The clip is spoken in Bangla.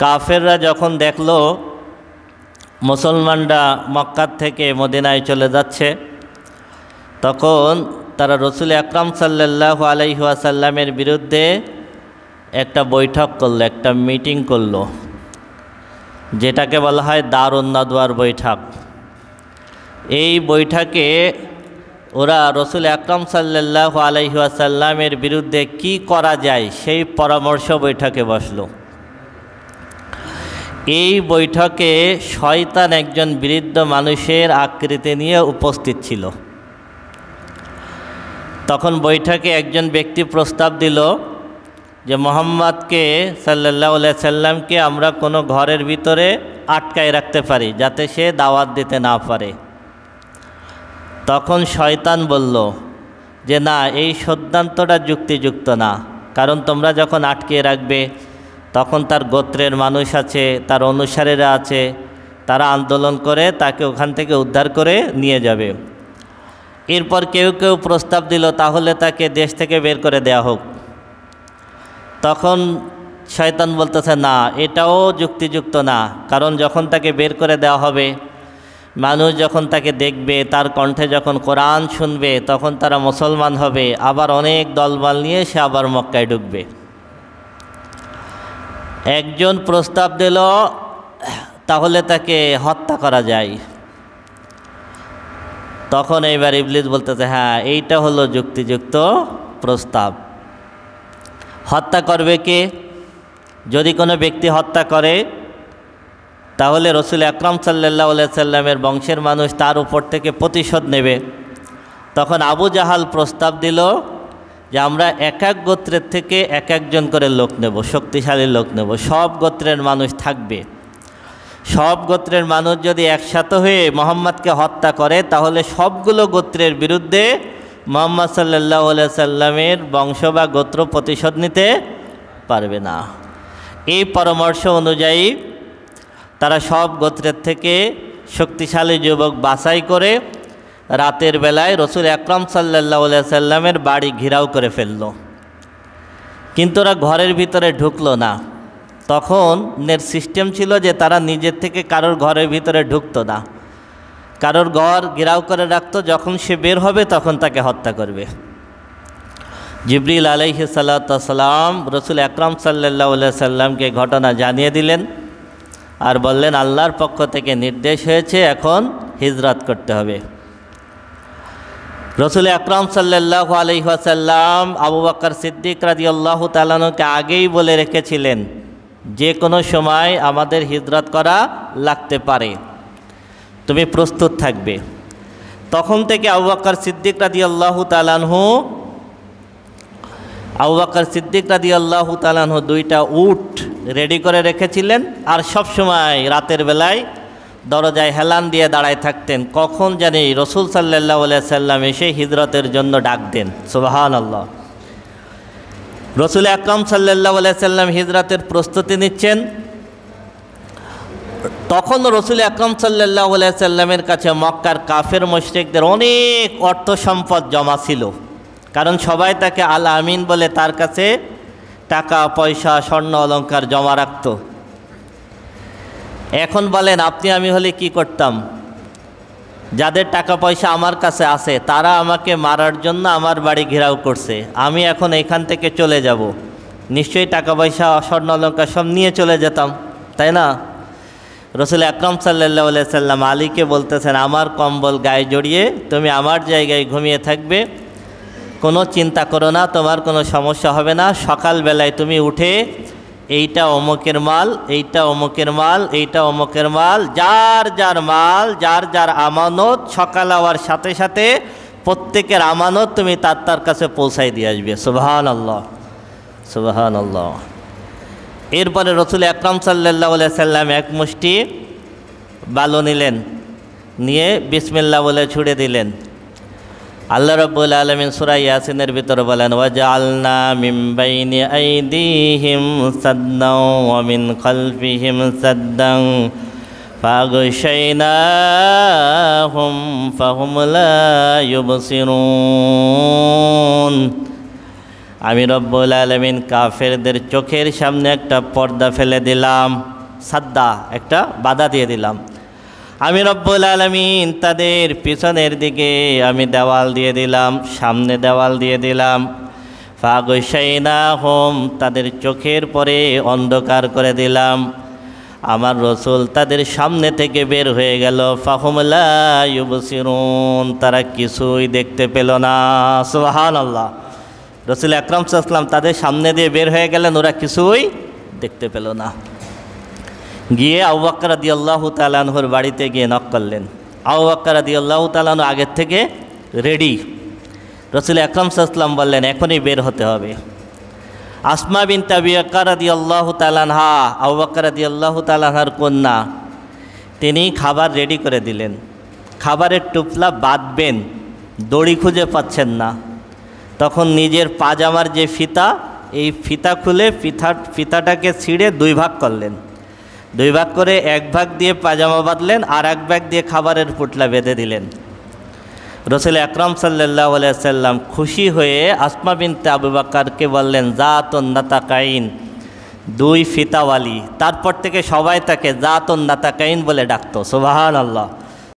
কাফেররা যখন দেখলো মুসলমানরা মক্কা থেকে মদিনায় চলে যাচ্ছে, তখন তারা রাসূল আকরাম সাল্লাল্লাহু আলাইহি ওয়াসাল্লামের বিরুদ্ধে একটা বৈঠক করলো, একটা মিটিং করলো, যেটাকে বলা হয় দারুন নাদওয়ার বৈঠক। এই বৈঠকে ওরা রাসূল আকরাম সাল্লাল্লাহু আলাইহি ওয়াসাল্লামের বিরুদ্ধে কি করা যায় সেই পরামর্শ বৈঠকে বসলো। এই বৈঠকে শয়তান একজন বৃদ্ধ মানুষের আকৃতি নিয়ে উপস্থিত ছিল। তখন বৈঠকে একজন ব্যক্তি প্রস্তাব দিল যে মুহাম্মদকে সাল্লাল্লাহু আলাইহি সাল্লামকে আমরা কোনো ঘরের ভিতরে আটকায় রাখতে পারি, যাতে সে দাওয়াত দিতে না পারে। তখন শয়তান বলল যে না, এই সিদ্ধান্তটা যুক্তিযুক্ত না, কারণ তোমরা যখন আটকিয়ে রাখবে তখন তার গোত্রের মানুষ আছে, তার অনুসারীরা আছে, তারা আন্দোলন করে তাকে ওখান থেকে উদ্ধার করে নিয়ে যাবে। এরপর কেউ কেউ প্রস্তাব দিল তাহলে তাকে দেশ থেকে বের করে দেয়া হোক। তখন শয়তান বলতেছে না, এটাও যুক্তিযুক্ত না, কারণ যখন তাকে বের করে দেওয়া হবে, মানুষ যখন তাকে দেখবে, তার কণ্ঠে যখন কোরআন শুনবে, তখন তারা মুসলমান হবে, আবার অনেক দলবল নিয়ে সে আবার মক্কায় ঢুকবে। একজন প্রস্তাব দিল তাহলে তাকে হত্যা করা যায়। তখন এইবার ইবলিস বলতেছে হ্যাঁ, এইটা হলো যুক্তিযুক্ত প্রস্তাব। হত্যা করবে কে? যদি কোনো ব্যক্তি হত্যা করে তাহলে রাসূল আকরাম সাল্লাল্লাহু আলাইহি সাল্লামের বংশের মানুষ তার উপর থেকে প্রতিশোধ নেবে। তখন আবু জাহাল প্রস্তাব দিল যে আমরা এক এক গোত্রের থেকে এক একজন করে লোক নেব, শক্তিশালী লোক নেব, সব গোত্রের মানুষ থাকবে। সব গোত্রের মানুষ যদি একসাথে হয়ে মুহাম্মদকে হত্যা করে তাহলে সবগুলো গোত্রের বিরুদ্ধে মুহাম্মদ সাল্লাল্লাহু আলাইহি সাল্লামের বংশ বা গোত্র প্রতিশোধ নিতে পারবে না। এই পরামর্শ অনুযায়ী তারা সব গোত্রের থেকে শক্তিশালী যুবক বাছাই করে রাতের বেলায় রাসূল আকরাম সাল্লাল্লাহু আলাইহি সাল্লামের বাড়ি ঘেরাও করে ফেলল। কিন্তু ওরা ঘরের ভিতরে ঢুকলো না। তখন সিস্টেম ছিল যে তারা নিজের থেকে কারোর ঘরের ভিতরে ঢুকতো না, কারোর ঘর ঘেরাও করে রাখতো, যখন সে বের হবে তখন তাকে হত্যা করবে। জিবরিল আলাইহিস সালাতু ওয়াস সালাম রাসূল আকরাম সাল্লাল্লাহু আলাইহি সাল্লামকে ঘটনা জানিয়ে দিলেন আর বললেন আল্লাহর পক্ষ থেকে নির্দেশ হয়েছে, এখন হিজরত করতে হবে। রাসূল আকরাম সাল্লাল্লাহু আলাইহি ওয়াসাল্লাম আবু বকর সিদ্দিক রাদিয়াল্লাহু তাআলা আনহুকে আগেই বলে রেখেছিলেন যে কোনো সময় আমাদের হিজরত করা লাগতে পারে, তুমি প্রস্তুত থাকবে। তখন থেকে আবু বকর সিদ্দিক রাদিয়াল্লাহু তাআলা আনহু দুইটা উট রেডি করে রেখেছিলেন আর সব সময় রাতের বেলায় দরজায় হেলান দিয়ে দাঁড়ায় থাকতেন, কখন জানি রাসূল সাল্লাল্লাহু আলাইহি সাল্লাম এসে হিজরতের জন্য ডাক দেন। সুবহানাল্লাহ। রাসূল আকরাম সাল্লাল্লাহু আলাইহি সাল্লাম হিজরতের প্রস্তুতি নিচ্ছেন। তখন রাসূল আকরাম সাল্লাল্লাহু আলাইহি সাল্লামের কাছে মক্কার কাফের মুশরিকদের অনেক অর্থ সম্পদ জমা ছিল, কারণ সবাই তাকে আল আমিন বলে তার কাছে টাকা পয়সা স্বর্ণ অলংকার জমা রাখত। এখন বলেন আপনি আমি হলে কি করতাম? যাদের টাকা পয়সা আমার কাছে আছে তারা আমাকে মারার জন্য আমার বাড়ি ঘেরাও করছে, আমি এখন এখান থেকে চলে যাব, নিশ্চয়ই টাকা পয়সা স্বর্ণ অলংকার সব নিয়ে চলে যেতাম, তাই না? রাসূল আকরাম সাল্লাল্লাহু আলাইহি সাল্লাম আলীকে বলতেছেন আমার কম্বল গায়ে জড়িয়ে তুমি আমার জায়গায় ঘুমিয়ে থাকবে, কোনো চিন্তা করো না, তোমার কোনো সমস্যা হবে না। সকালবেলায় তুমি উঠে এইটা অমুকের মাল, এইটা অমুকের মাল, এইটা অমুকের মাল, যার যার মাল, যার যার আমানত সকাল হওয়ার সাথে সাথে প্রত্যেকের আমানত তুমি তার কাছে পৌঁছাই দিয়ে আসবে। সুবহানাল্লাহ, সুবহানাল্লাহ। এরপরে রাসূল আকরাম সাল্লাল্লাহু আলাইহি সাল্লাম এক মুষ্টি বালু নিলেন, নিয়ে বিসমিল্লাহ বলে ছুড়ে দিলেন। আল্লাহ রাব্বুল আলামিন সূরা ইয়াসিনের ভিতরে বলেন ওয়াজআলনা মিন বাইনি আইদিহিম সাদ্দান ওয়া মিন খালফিহিম সাদ্দান ফাগশাইনাহুম ফাহুম লা ইউবসিরুন। আমি রব্বুল আলামিন কাফেরদের চোখের সামনে একটা পর্দা ফেলে দিলাম। সাদ্দা, একটা বাধা দিয়ে দিলাম। আমি রব্বুল আলামিন তাদের পিছনের দিকে আমি দেওয়াল দিয়ে দিলাম, সামনে দেওয়াল দিয়ে দিলাম। ফাগশাইনাহুম, তাদের চোখের পরে অন্ধকার করে দিলাম। আমার রসুল তাদের সামনে থেকে বের হয়ে গেল। ফাহুম লা ইউবসিরুন, তারা কিছুই দেখতে পেল না। সুবহানাল্লাহ। রসুল আকরাম সাল্লাল্লাহু আলাইহি ওয়াসাল্লাম তাদের সামনে দিয়ে বের হয়ে গেলেন, ওরা কিছুই দেখতে পেল না। গিয়ে আবু বকর রাদিয়াল্লাহু তাআলা আনহুর বাড়িতে গিয়ে নক করলেন। আবু বকর রাদিয়াল্লাহু তাআলা আনহু আগের থেকে রেডি। রসুল আকরাম সাল্লাল্লাহু আলাইহি ওয়াসাল্লাম বললেন, এখনই বের হতে হবে। আসমা বিনত আবি বকর রাদিয়াল্লাহু তাআলা আনহা, আবু বকর রাদিয়াল্লাহু তাআলা আনহার কন্যা, তিনি খাবার রেডি করে দিলেন। খাবারের টুপলা বাঁধবেন, দড়ি খুঁজে পাচ্ছেন না। তখন নিজের পাজামার যে ফিতা, এই ফিতা খুলে ফিতাটাকে ছিঁড়ে দুই ভাগ করলেন। দুই ভাগ করে এক ভাগ দিয়ে পাজামা বাঁধলেন, আর এক ভাগ দিয়ে খাবারের পুটলা বেঁধে দিলেন। রসুল আকরাম সাল্লাল্লাহু আলাইহি ওয়াসাল্লাম খুশি হয়ে আসমা বিনতে আবু বকরকে বললেন, জাতুন নাতাকাইন, দুই ফিতাওয়ালি। তারপর থেকে সবাই তাকে জাতুন নাতাকাইন বলে ডাকতো। সুবহানাল্লাহ।